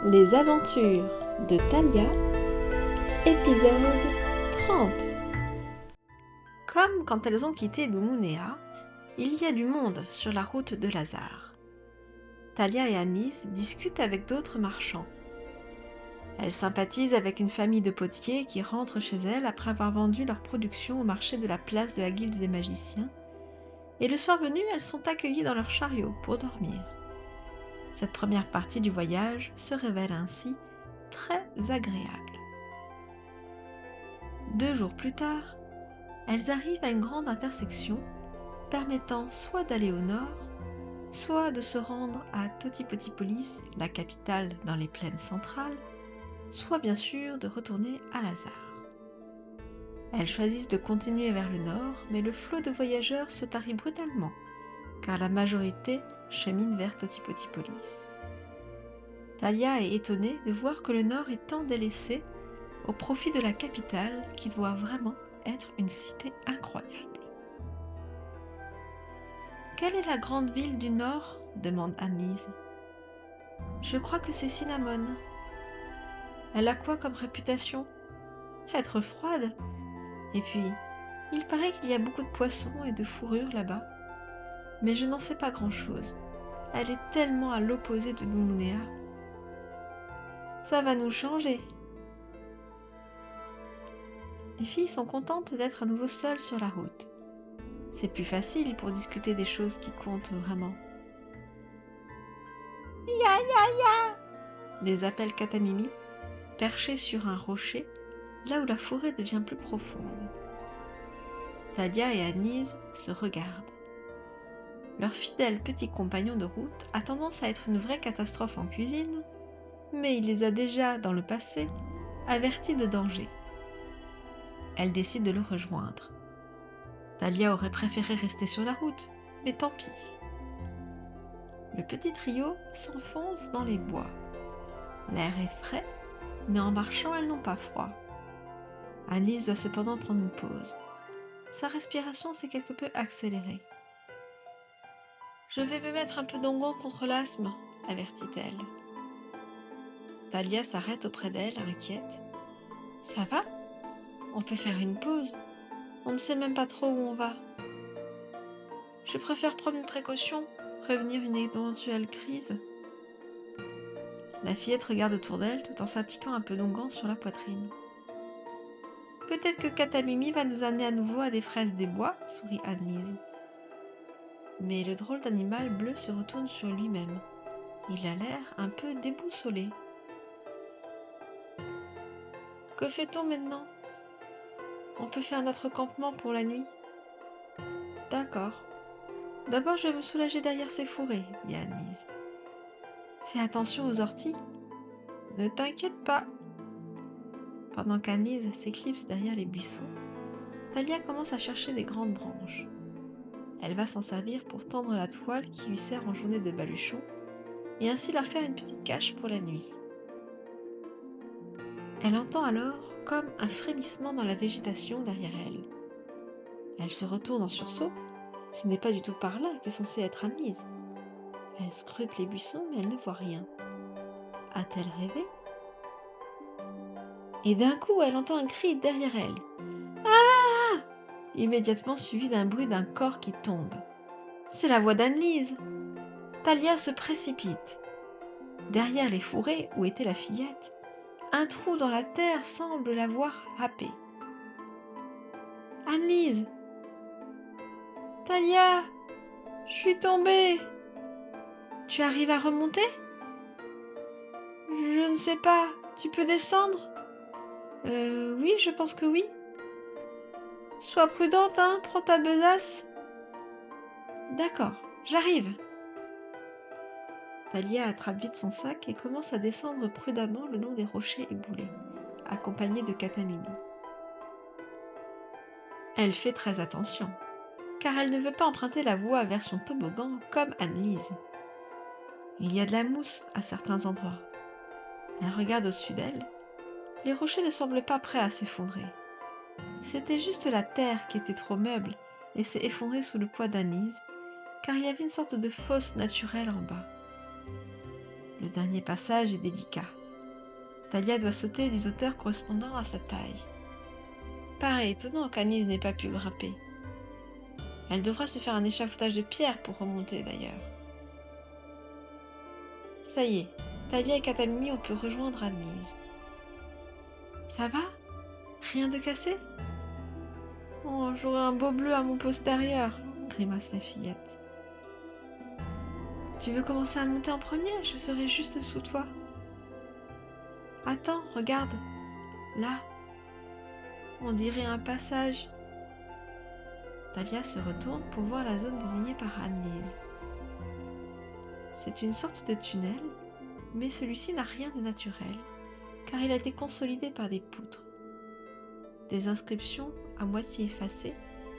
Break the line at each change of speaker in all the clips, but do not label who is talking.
Les aventures de Thalia, épisode 30. Comme quand elles ont quitté Doumounea, il y a du monde sur la route de Lazare. Thalia et Anis discutent avec d'autres marchands. Elles sympathisent avec une famille de potiers qui rentrent chez elles après avoir vendu leur production au marché de la place de la Guilde des magiciens, et le soir venu, elles sont accueillies dans leur chariot pour dormir. Cette première partie du voyage se révèle ainsi très agréable. 2 jours plus tard, elles arrivent à une grande intersection permettant soit d'aller au nord, soit de se rendre à Totipotipolis, la capitale dans les plaines centrales, soit bien sûr de retourner à Lazare. Elles choisissent de continuer vers le nord, mais le flot de voyageurs se tarit brutalement, car la majorité chemine vers Totipotipolis. Thalia est étonnée de voir que le nord est tant délaissé au profit de la capitale qui doit vraiment être une cité incroyable. « Quelle est la grande ville du nord ?» demande Annelise. « Je crois que c'est Cinnamon. Elle a quoi comme réputation ? Être froide. Et puis, il paraît qu'il y a beaucoup de poissons et de fourrures là-bas. Mais je n'en sais pas grand-chose. Elle est tellement à l'opposé de Doumounea. Ça va nous changer. » Les filles sont contentes d'être à nouveau seules sur la route. C'est plus facile pour discuter des choses qui comptent vraiment. Ya ya ya, les appelle Katamimi, perchés sur un rocher, là où la forêt devient plus profonde. Thalia et Anis se regardent. Leur fidèle petit compagnon de route a tendance à être une vraie catastrophe en cuisine, mais il les a déjà, dans le passé, avertis de danger. Elle décide de le rejoindre. Thalia aurait préféré rester sur la route, mais tant pis. Le petit trio s'enfonce dans les bois. L'air est frais, mais en marchant, elles n'ont pas froid. Anis doit cependant prendre une pause. Sa respiration s'est quelque peu accélérée. « Je vais me mettre un peu d'onguent contre l'asthme, » avertit-elle. Thalia s'arrête auprès d'elle, inquiète. « Ça va ? On peut faire une pause. On ne sait même pas trop où on va. » « Je préfère prendre une précaution, prévenir une éventuelle crise. » La fillette regarde autour d'elle tout en s'appliquant un peu d'onguent sur la poitrine. « Peut-être que Katamimi va nous amener à nouveau à des fraises des bois, » sourit Annelise. Mais le drôle d'animal bleu se retourne sur lui-même. Il a l'air un peu déboussolé. « Que fait-on maintenant ? On peut faire notre campement pour la nuit. » « D'accord. D'abord, je vais me soulager derrière ces fourrés, » dit Annelise. « Fais attention aux orties. » »« Ne t'inquiète pas. » Pendant qu'Annelise s'éclipse derrière les buissons, Thalia commence à chercher des grandes branches. Elle va s'en servir pour tendre la toile qui lui sert en journée de baluchon et ainsi leur faire une petite cache pour la nuit. Elle entend alors comme un frémissement dans la végétation derrière elle. Elle se retourne en sursaut. Ce n'est pas du tout par là qu'est censée être Annelise. Elle scrute les buissons, mais elle ne voit rien. A-t-elle rêvé ? Et d'un coup, elle entend un cri derrière elle. « Ah !» Immédiatement suivi d'un bruit d'un corps qui tombe. C'est la voix d'Annelise. Thalia se précipite. Derrière les fourrés où était la fillette, un trou dans la terre semble l'avoir happée. « Annelise ! Thalia ! Je suis tombée ! Tu arrives à remonter ? » ?»« Je ne sais pas. Tu peux descendre ? » ?»« Oui, je pense que oui. »« Sois prudente, hein, prends ta besace. »« D'accord, j'arrive. » Thalia attrape vite son sac et commence à descendre prudemment le long des rochers éboulés, accompagnée de Katamimi. Elle fait très attention, car elle ne veut pas emprunter la voie vers son toboggan comme Annelise. Il y a de la mousse à certains endroits. Elle regarde au-dessus d'elle. Les rochers ne semblent pas prêts à s'effondrer. C'était juste la terre qui était trop meuble et s'est effondrée sous le poids d'Annelise, car il y avait une sorte de fosse naturelle en bas. Le dernier passage est délicat. Talia doit sauter d'une hauteur correspondant à sa taille. Paraît étonnant qu'Anis n'ait pas pu grimper. Elle devra se faire un échafaudage de pierre pour remonter d'ailleurs. Ça y est, Talia et Katamimi ont pu rejoindre Anis. Ça va? Rien de cassé? Oh, j'aurai un beau bleu à mon postérieur, grimace la fillette. Tu veux commencer à monter en premier? Je serai juste sous toi. Attends, regarde, là, on dirait un passage. Talia se retourne pour voir la zone désignée par Annelise. C'est une sorte de tunnel, mais celui-ci n'a rien de naturel, car il a été consolidé par des poutres. Des inscriptions, à moitié effacées,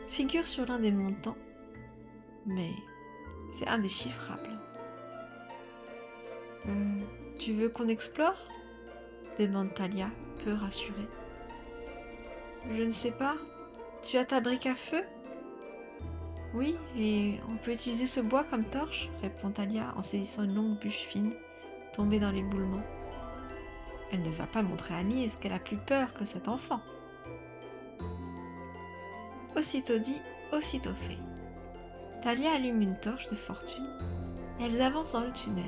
figurent sur l'un des montants, mais c'est indéchiffrable. Tu veux qu'on explore? Demande Talia, peu rassurée. Je ne sais pas. Tu as ta brique à feu? Oui, et on peut utiliser ce bois comme torche, répond Talia en saisissant une longue bûche fine, tombée dans l'éboulement. Elle ne va pas montrer à Annelise qu'elle a plus peur que cet enfant. Aussitôt dit, aussitôt fait. Talia allume une torche de fortune et elles avancent dans le tunnel.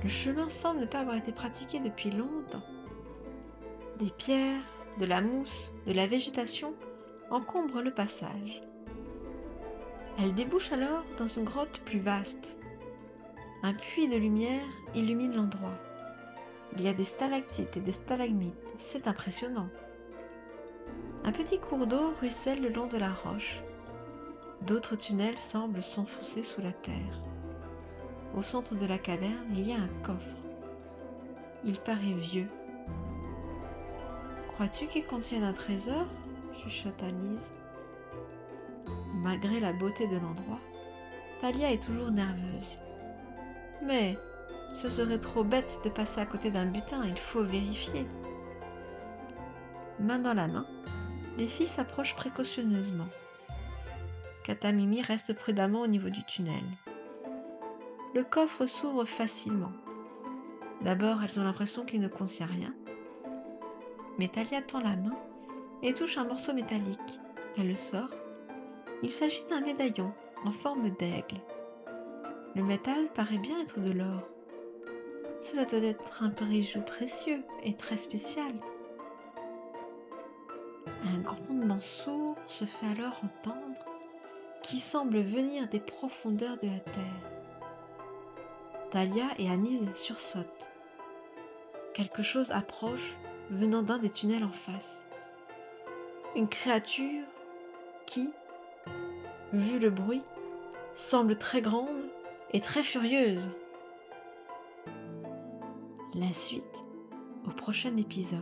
Le chemin semble ne pas avoir été pratiqué depuis longtemps. Des pierres, de la mousse, de la végétation encombrent le passage. Elle débouche alors dans une grotte plus vaste. Un puits de lumière illumine l'endroit. Il y a des stalactites et des stalagmites, c'est impressionnant. Un petit cours d'eau ruisselle le long de la roche. D'autres tunnels semblent s'enfoncer sous la terre. Au centre de la caverne, il y a un coffre. Il paraît vieux. Crois-tu qu'il contienne un trésor? Chuchote Annelise. Malgré la beauté de l'endroit, Talia est toujours nerveuse. Mais ce serait trop bête de passer à côté d'un butin, il faut vérifier. Main dans la main, les filles s'approchent précautionneusement. Katamimi reste prudemment au niveau du tunnel. Le coffre s'ouvre facilement. D'abord, elles ont l'impression qu'il ne contient rien. Mais Talia tend la main et touche un morceau métallique. Elle le sort. Il s'agit d'un médaillon en forme d'aigle. Le métal paraît bien être de l'or. Cela doit être un bijou précieux et très spécial. Un grondement sourd se fait alors entendre qui semble venir des profondeurs de la terre. Talia et Annelise sursautent. Quelque chose approche venant d'un des tunnels en face. Une créature qui, vu le bruit, semble très grande et très furieuse. La suite au prochain épisode.